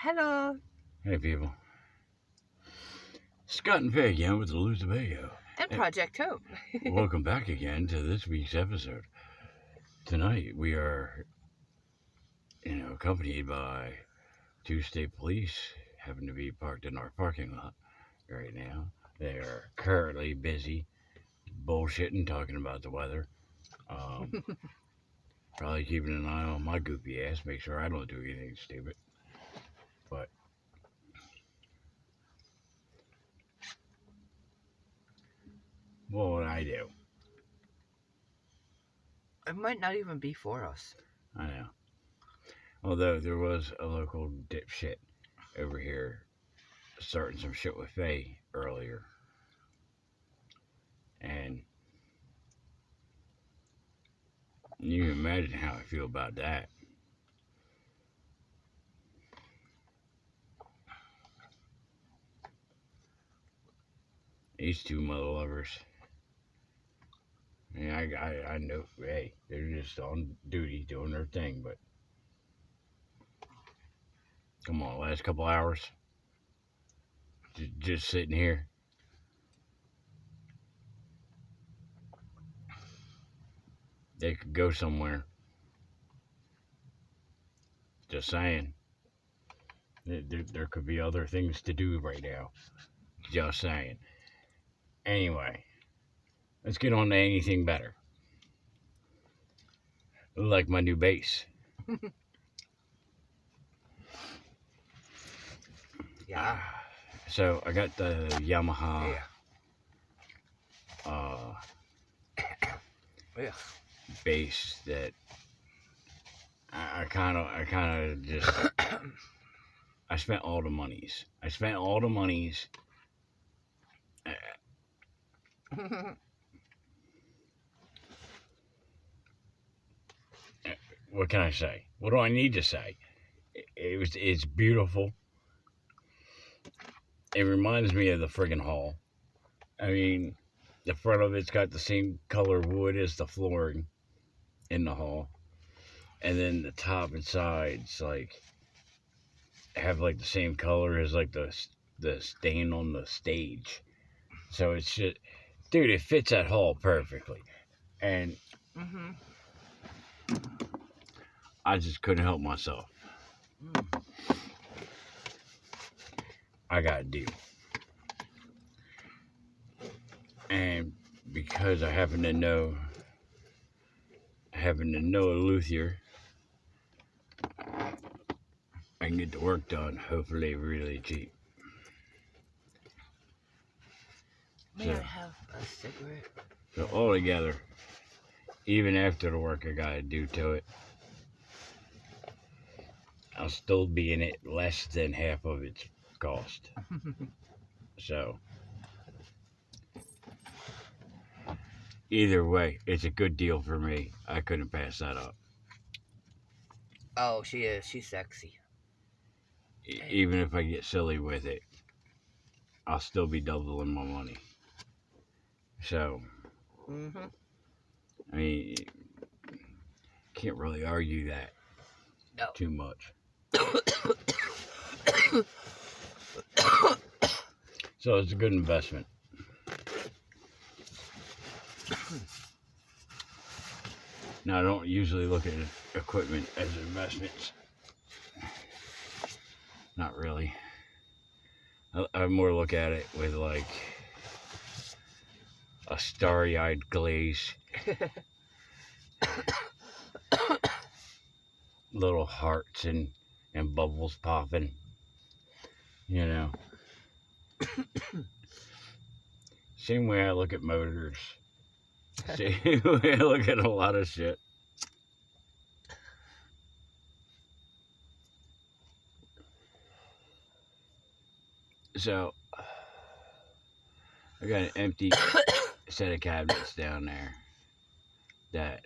Hello. Hey people, Scott and Faye again with the Luzabago. And Project Hope. Welcome back again to this week's episode. Tonight we are, accompanied by two state police, happen to be parked in our parking lot right now. They are currently busy bullshitting, talking about the weather. Probably keeping an eye on my goopy ass, make sure I don't do anything stupid. But what would I do? It might not even be for us. I know. Although there was a local dipshit over here starting some shit with Faye earlier. And you can imagine how I feel about that. These two mother lovers. I know, hey, they're just on duty doing their thing, but come on, last couple hours, just sitting here. They could go somewhere. Just saying. There could be other things to do right now. Just saying. Anyway, let's get on to anything better. Like my new bass. Yeah. So I got the Yamaha Yeah. bass that I kind of just I spent all the monies. What can I say? What do I need to say? It's beautiful. It reminds me of the friggin' hall. I mean, the front of it's got the same color wood as the flooring in the hall, and then the top and sides have like the same color as like the stain on the stage. So it's just, dude, it fits that hall perfectly, and I just couldn't help myself. I got a deal. And because I happen to know a luthier, I can get the work done, hopefully really cheap. May I have a cigarette? So all together, even after the work I gotta do to it, I'll still be in it less than half of its cost. So either way, it's a good deal for me. I couldn't pass that up. Oh, she is. She's sexy. Even if I get silly with it, I'll still be doubling my money. So, I mean, can't really argue that too much. So it's a good investment. Now, I don't usually look at equipment as investments. Not really. I more look at it with like a starry-eyed glaze. Little hearts and bubbles popping. You know. Same way I look at motors. Same way I look at a lot of shit. So, I got an empty set of cabinets down there that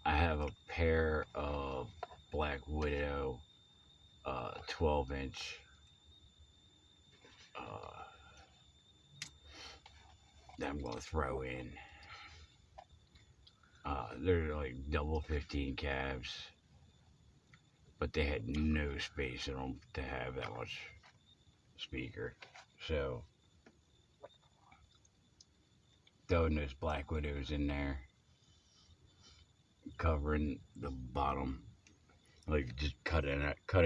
I have a pair of Black Widow 12-inch that I'm going to throw in. They're like double 15 cabs. but they had no space in them to have that much speaker. So throwing those Black Widows in there, covering the bottom, like just cutting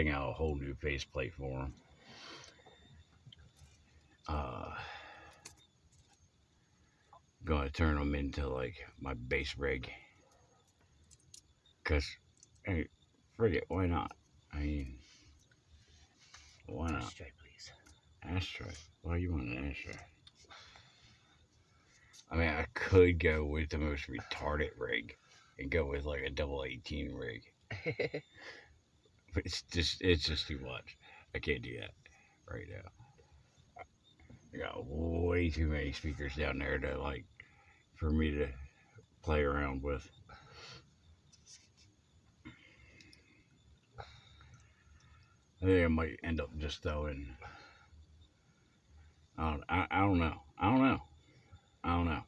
out a whole new faceplate for them. Gonna turn them into like my base rig, cause hey, forget why not? I mean, why not? Ashtray, please. Ashtray. Why you want an ashtray? I mean, I could go with the most retarded rig and go with like a double 18 rig, but it's just too much. I can't do that right now. I got way too many speakers down there to like for me to play around with. I think I might end up just throwing. I don't know. I don't know. I don't know.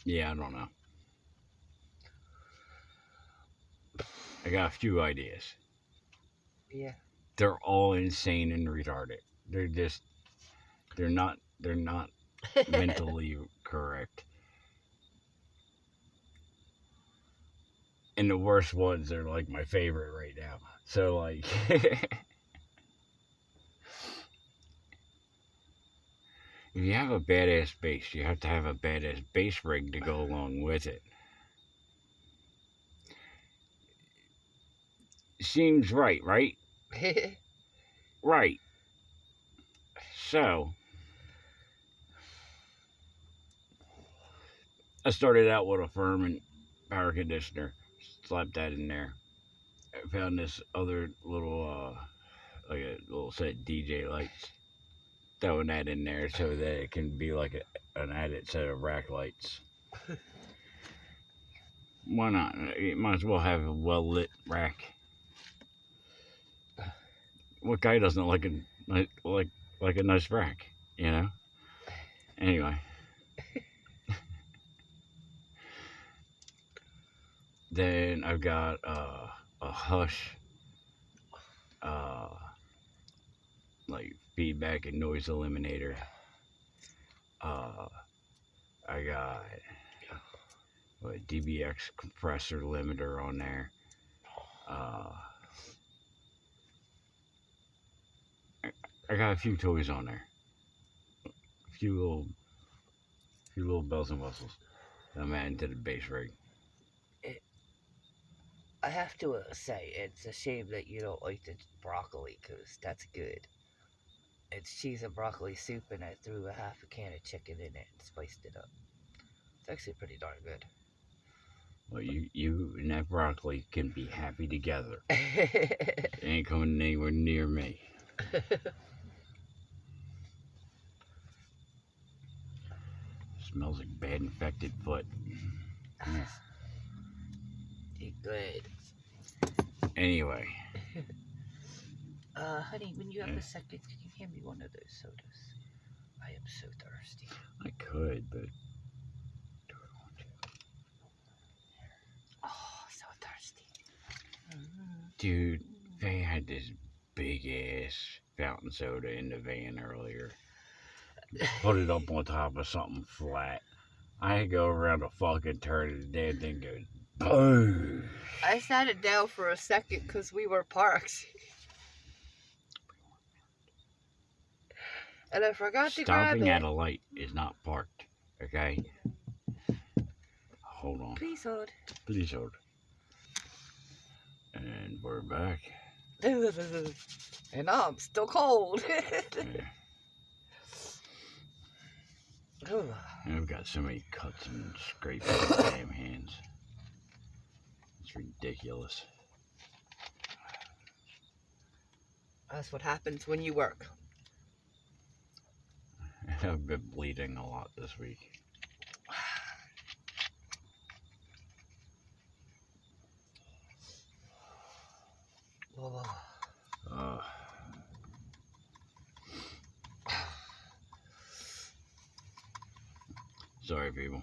Yeah, I don't know. I got a few ideas. Yeah. They're all insane and retarded. They're not mentally correct. And the worst ones are like my favorite right now. So like if you have a badass bass, you have to have a badass bass rig to go along with it. Seems right? Right. So, I started out with a Furman power conditioner, slapped that in there. I found this other little, like a little set of DJ lights, throwing that in there so that it can be like an added set of rack lights. Why not? You might as well have a well lit rack. What guy doesn't like a nice rack, you know? Anyway. Then I've got a Hush, like feedback and noise eliminator. I got a DBX compressor limiter on there. I got a few toys on there. A few little bells and whistles. I'm adding to the bass rig. I have to say, it's a shame that you don't like the broccoli, because that's good. It's cheese and broccoli soup, and I threw a half a can of chicken in it and spiced it up. It's actually pretty darn good. Well, you and that broccoli can be happy together. It ain't coming anywhere near me. Smells like bad infected foot. Yeah. Good. Anyway. Honey, when you have a second, can you hand me one of those sodas? I am so thirsty. I could, but Oh, so thirsty. Dude, they had this big ass fountain soda in the van earlier. Put it up on top of something flat. I go around the fucking turn and the damn thing goes boom. I sat it down for a second because we were parked. And I forgot to grab it. Stopping at a light is not parked, okay? Hold on. Please hold. Please hold. And we're back. And I'm still cold. Yeah. I've got so many cuts and scrapes on my damn hands. It's ridiculous. That's what happens when you work. I've been bleeding a lot this week. Sorry, people.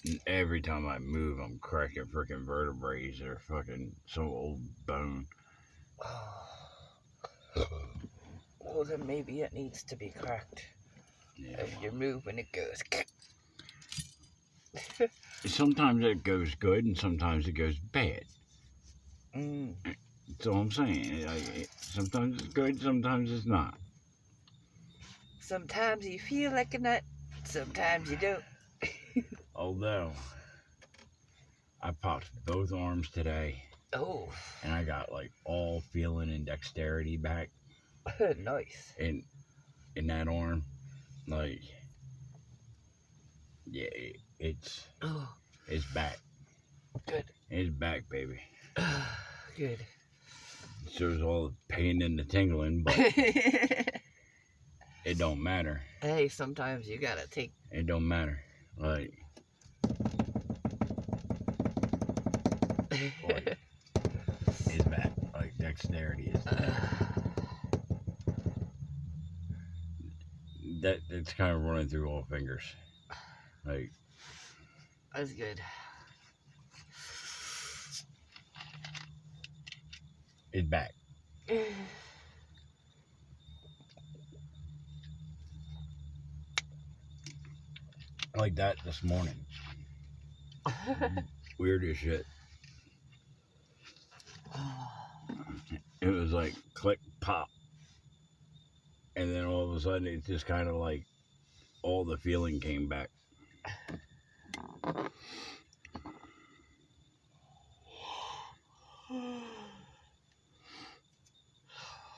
And every time I move, I'm cracking freaking vertebrae or fucking some old bone. Well, then maybe it needs to be cracked. Yeah, If you're moving, it goes. sometimes it goes good and sometimes it goes bad. Mm. That's all I'm saying. Sometimes it's good, sometimes it's not. Sometimes you feel like a nut, sometimes you don't. Although, I popped both arms today Oh, and I got like all feeling and dexterity back nice. in that arm. Like, yeah, it's Oh, back. good. It's back, baby. Good. So is all the pain and the tingling, but it don't matter. Hey, sometimes you gotta take. It don't matter. Like it's back. Like dexterity is that's kind of running through all fingers. Like That's good. it's back. Like that this morning. Weird as shit. It was like click pop. And then all of a sudden it just kind of like all the feeling came back.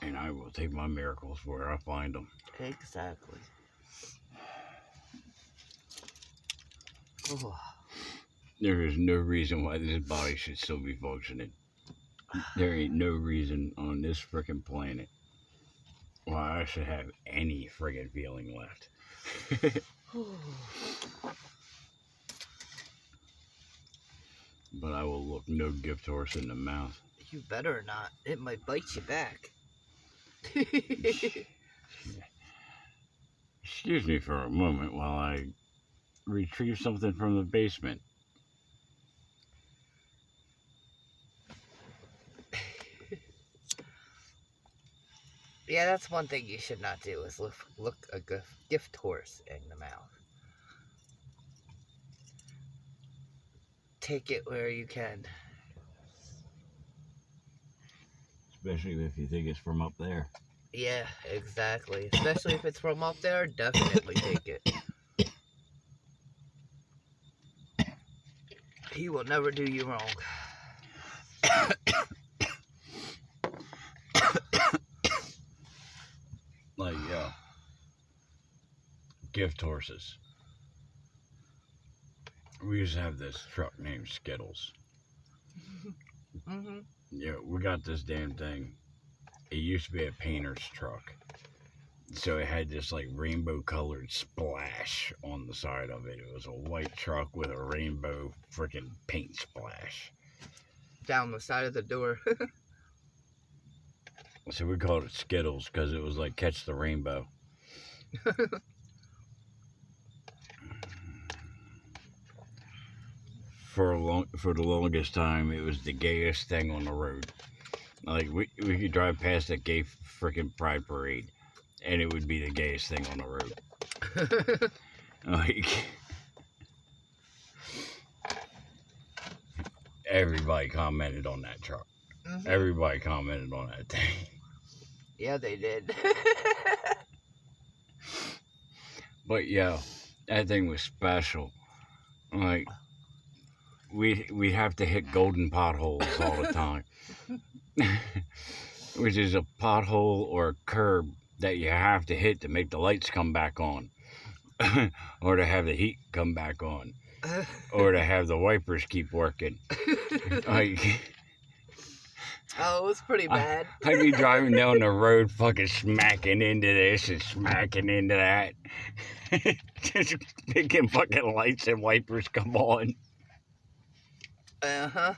And I will take my miracles where I find them. Exactly. Oh. There is no reason why this body should still be functioning. There ain't no reason on this frickin' planet why I should have any friggin' feeling left. But I will look no gift horse in the mouth. You better not. It might bite you back. Excuse me for a moment while I retrieve something from the basement. Yeah, that's one thing you should not do is look a gift horse in the mouth. Take it where you can. Especially if you think it's from up there. Yeah, exactly. Especially if it's from up there, definitely take it. He will never do you wrong. Like, gift horses. We used to have this truck named Skittles. Mm-hmm. Yeah, we got this damn thing. It used to be a painter's truck. So it had this like rainbow colored splash on the side of it. It was a white truck with a rainbow freaking paint splash. Down the side of the door. So we called it Skittles because it was like catch the rainbow. For the longest time, it was the gayest thing on the road. Like we could drive past a gay freaking pride parade, and it would be the gayest thing on the road. Like everybody commented on that truck. Mm-hmm. Everybody commented on that thing. Yeah, they did. But yeah, that thing was special. Like we have to hit golden potholes all the time. Which is a pothole or a curb that you have to hit to make the lights come back on. Or to have the heat come back on. Or to have the wipers keep working. Like Oh, it was pretty bad. I'd be driving down the road fucking smacking into this and smacking into that. Just making fucking lights and wipers come on. Uh-huh.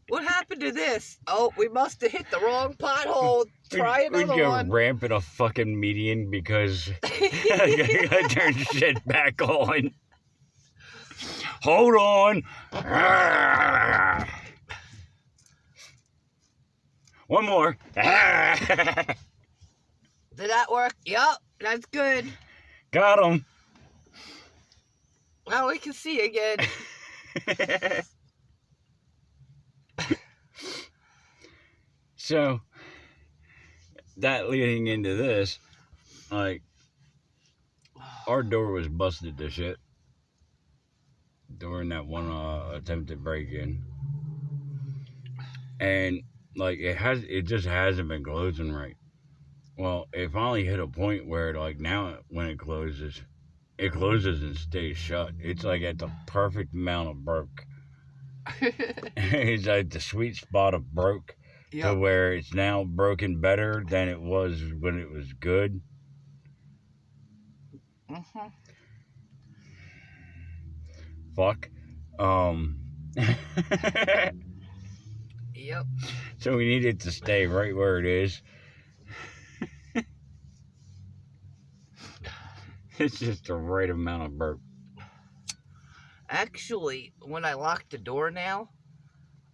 What happened to this? Oh, we must have hit the wrong pothole. Try We'd another go one. ramping a fucking median because I turned shit back on. Hold on. One more. Did that work? Yup, that's good. Got him. Now we can see again. So, that leading into this, like, our door was busted to shit during that one attempted break-in. And, like, it just hasn't been closing right. Well, it finally hit a point where, like, now when it closes and stays shut. It's, like, at the perfect amount of broke. It's like the sweet spot of broke. To Yep. where it's now broken better than it was when it was good. Mm-hmm. Fuck. Yep. So we need it to stay right where it is. It's just the right amount of burp. Actually, when I lock the door now,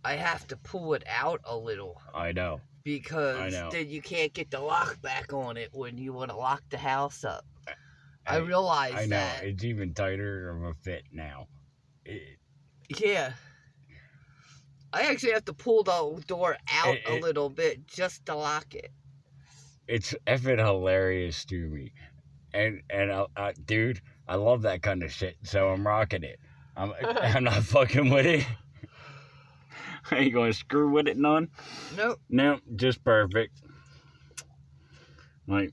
I have to pull it out a little. I know. Because I know. then you can't get the lock back on it when you want to lock the house up. I realize I know. that. It's even tighter of a fit now. Yeah. I actually have to pull the door out a little bit just to lock it. It's effing hilarious to me. And dude, I love that kind of shit, so I'm rocking it. I'm not fucking with it. I ain't gonna screw with it none. Nope. Nope, just perfect. Like,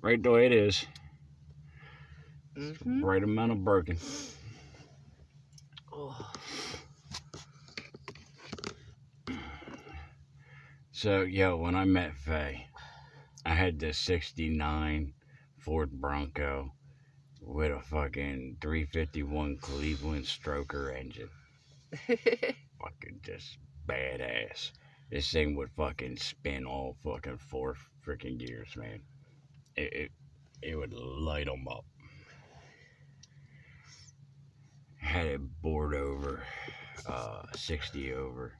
right the way it is. Mm-hmm. Right amount of broken. Oh. So, yo, when I met Faye, I had this 69 Ford Bronco with a fucking 351 Cleveland Stroker engine. Fucking just badass. This thing would fucking spin all fucking 4 freaking gears, man. It would light them up. Had it bored over, 60 over.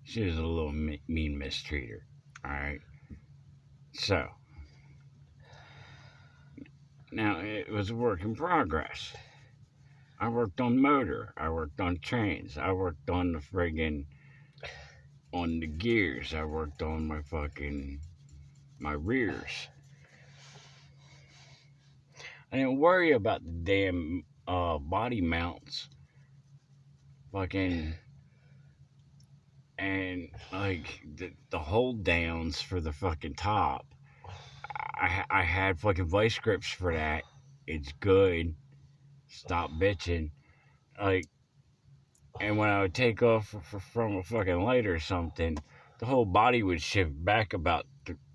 She was a little mean mistreater, alright? So, now it was a work in progress. I worked on motor, I worked on chains, I worked on the friggin', on the gears, I worked on my rears. I didn't worry about the damn body mounts. Fucking, and like the hold downs for the fucking top. I had fucking vice grips for that. It's good. Stop bitching. Like, and when I would take off from a fucking light or something, the whole body would shift back about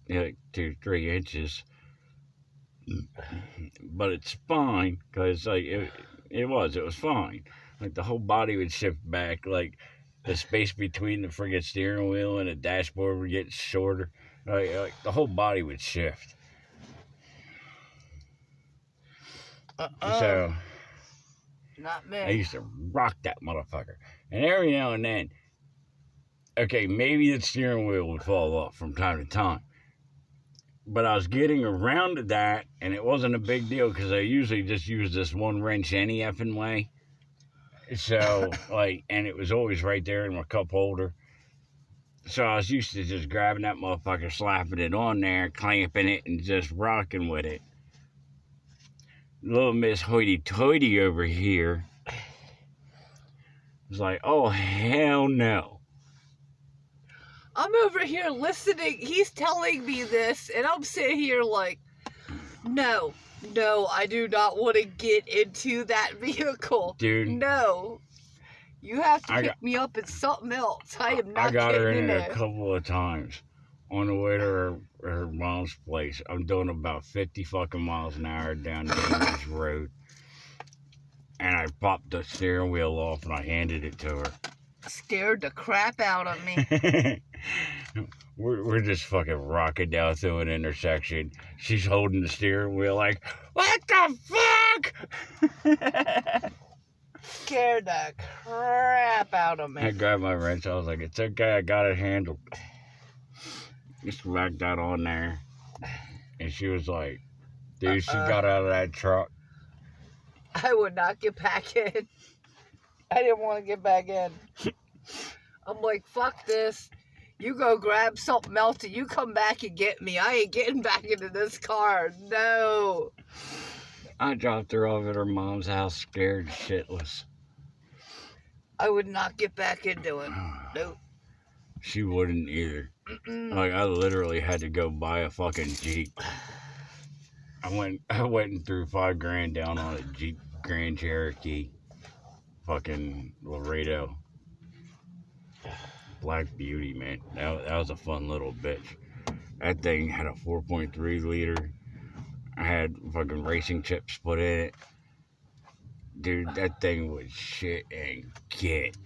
2-3 inches. But it's fine, because like it was fine. Like the whole body would shift back, like the space between the friggin' steering wheel and the dashboard would get shorter. Like the whole body would shift. So not me. I used to rock that motherfucker. And every now and then, okay, maybe the steering wheel would fall off from time to time. But I was getting around to that, and it wasn't a big deal because I usually just use this one wrench any effing way. So, like, and it was always right there in my cup holder. So I was used to just grabbing that motherfucker, slapping it on there, clamping it, and just rocking with it. Little Miss Hoity-Toity over here was like, oh, hell no. I'm over here listening. He's telling me this, and I'm sitting here like, no, I do not want to get into that vehicle. Dude. No. You have to pick me up in something else. I am not I got her in there. a couple of times on the way to her mom's place. I'm doing about 50 fucking miles an hour down the English road. and I popped the steering wheel off and I handed it to her. Scared the crap out of me. We're just fucking rocking down through an intersection. She's holding the steering wheel like, what the fuck? Scared the crap out of me. I grabbed my wrench. I was like, it's okay. I got it handled. Just whacked that on there. And she was like, dude, she got out of that truck. I would not get back in. I didn't want to get back in. I'm like, fuck this. You go grab something else and you come back and get me. I ain't getting back into this car. No. I dropped her off at her mom's house scared shitless. I would not get back into it. Nope. She wouldn't either. Mm-mm. Like, I literally had to go buy a fucking Jeep. I went and threw $5,000 down on a Jeep Grand Cherokee. Fucking Laredo. Black Beauty, man. That was a fun little bitch. That thing had a 4.3 liter. I had fucking racing chips put in it. Dude, that thing was shit and get.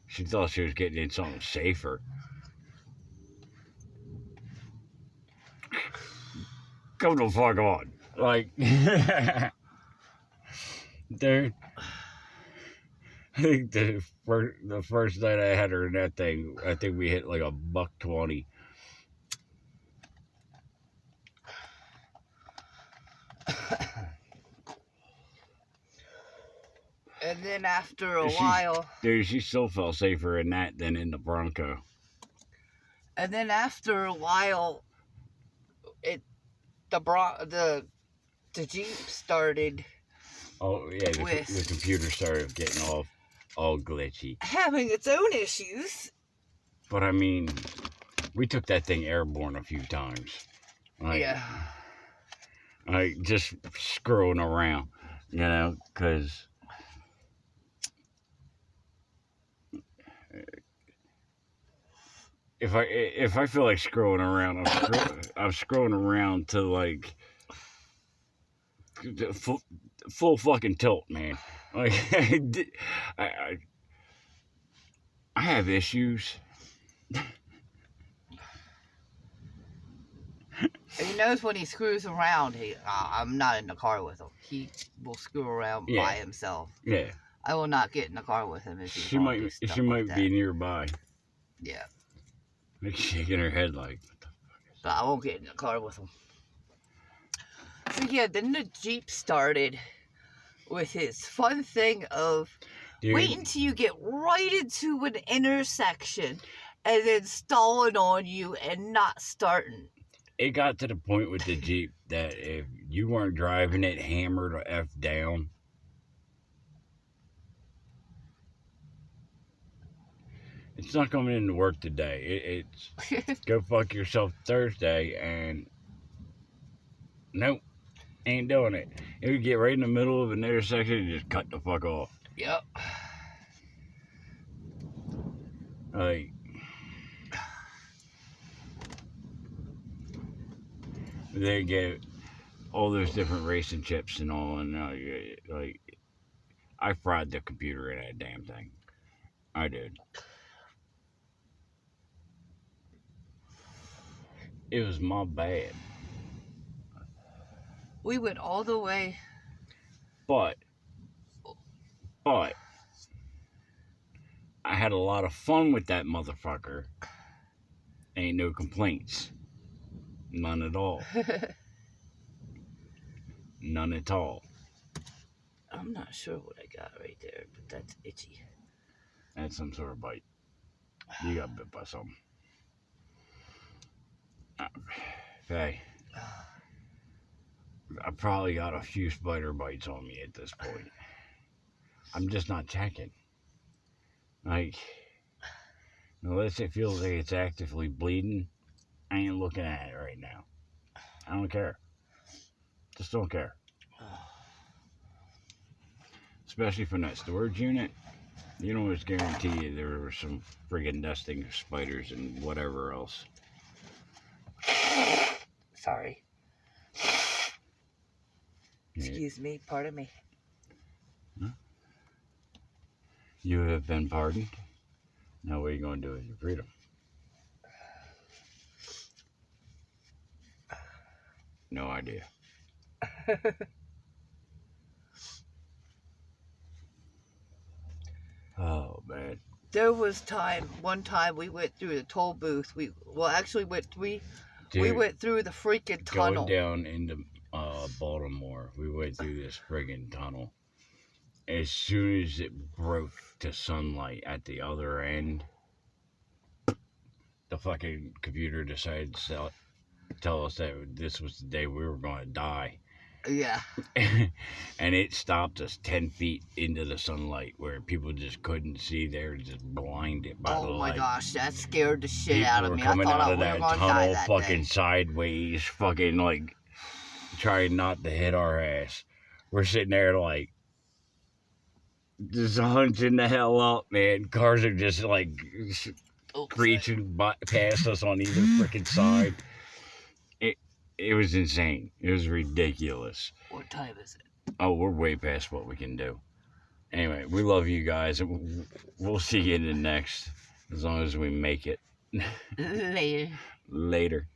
She thought she was getting in something safer. Come the fuck on. Like, dude. I think the first night I had her in that thing, I think we hit like $120. And then after a while... Dude, she still felt safer in that than in the Bronco. And then after a while, the Jeep started... Oh, yeah, the computer started getting all glitchy. having its own issues. But, I mean, we took that thing airborne a few times. Like, Yeah. Like, just screwing around, you know, because... If I feel like screwing around, I'm screwing around to like full fucking tilt, man. Like I have issues. He knows when he screws around. I'm not in the car with him. He will screw around by himself. Yeah. I will not get in the car with him if he's She might be nearby. Yeah. Like shaking her head like, what the fuck is But I won't get in the car with him. So yeah, then the Jeep started with his fun thing of wait until you get right into an intersection and then stalling on you and not starting. It got to the point with the Jeep that if you weren't driving it hammered or F down, it's not coming into work today. It's go fuck yourself Thursday, and nope, ain't doing it. If you get right in the middle of an intersection, you just cut the fuck off. Yep. Like, they get all those different racing chips and all, and like, I fried the computer in that damn thing. I did. It was my bad. We went all the way. But I had a lot of fun with that motherfucker. Ain't no complaints. None at all. None at all. I'm not sure what I got right there, but that's itchy. That's some sort of bite. You got bit by something. Hey, I probably got a few spider bites on me at this point. I'm just not checking. Like, unless it feels like it's actively bleeding, I ain't looking at it right now. I don't care. Just don't care. Especially from that storage unit. You know, it's guarantee you there were some friggin' nesting of spiders and whatever else. Sorry. Excuse me, pardon me. Huh? You have been pardoned. Now what are you going to do with your freedom? No idea. Oh, man. There was one time we went through the toll booth. We went we Dude, went through the freaking tunnel. going down into Baltimore, we went through this friggin' tunnel. As soon as it broke to sunlight at the other end, the fucking computer decided to tell us that this was the day we were going to die. Yeah. And it stopped us 10 feet into the sunlight where people just couldn't see. They were just blinded by the light. Oh my gosh, that scared the shit People out of were me. coming I thought out we of were that gonna die tunnel that fucking day. sideways, fucking like trying not to hit our ass. We're sitting there like just hunching the hell up, man. Cars are just like screeching past us on either freaking side. It was insane. It was ridiculous. What time is it? Oh, we're way past what we can do. Anyway, we love you guys. We'll see you in the next, as long as we make it. Later. Later.